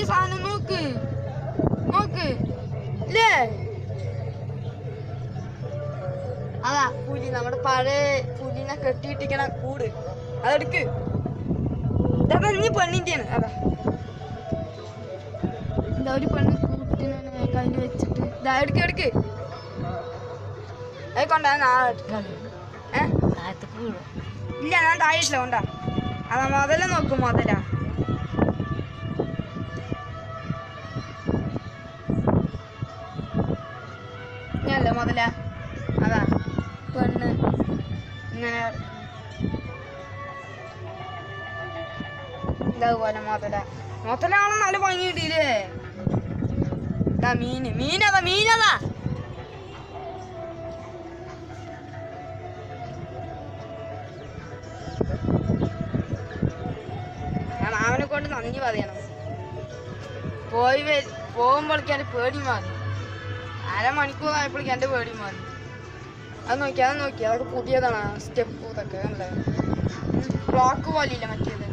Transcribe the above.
സാധനം നോക്ക് നോക്ക് ഇല്ലേ അതാ പുലി നമ്മുടെ പഴയ പുലിനെ കെട്ടിയിട്ടിക്കണ കൂട് അതെടുക്ക് അതാ ഇനി പെണ്ണിന്റെയാണ് അതാ എന്താ ഒരു പെണ്ണ് കൂട്ടിനെ കയ്യിൽ വെച്ചിട്ട് ഇതാ എടുക്ക് എടുക്ക് അത് കൊണ്ടാ നാളെ എടുക്കാൻ ഇല്ല ഞാൻ താഴെയിട്ടില്ല കൊണ്ടാ അതാ മുതല നോക്കും മുതല ഞാനല്ലേ മുതല അതാ പെണ്ണ് ഇങ്ങനെ ഇതേപോലെ മുതലാണെന്ന് നല്ല ഭംഗി കിട്ടിയില്ലേ ഇതാ മീനതാ ഞാൻ അവനെ കൊണ്ട് നന്ദി പറയണം പോകുമ്പോഴേക്കും എൻ്റെ പേടി മാറി അരമണിക്കൂറായപ്പോഴേക്കും എൻ്റെ പേടി മാറി അത് നോക്കി അതൊക്കെ പുതിയതാണ് സ്റ്റെപ്പ് ഇതൊക്കെ അല്ലേ ബ്ലോക്ക് പോലെ ഇല്ല മറ്റേത്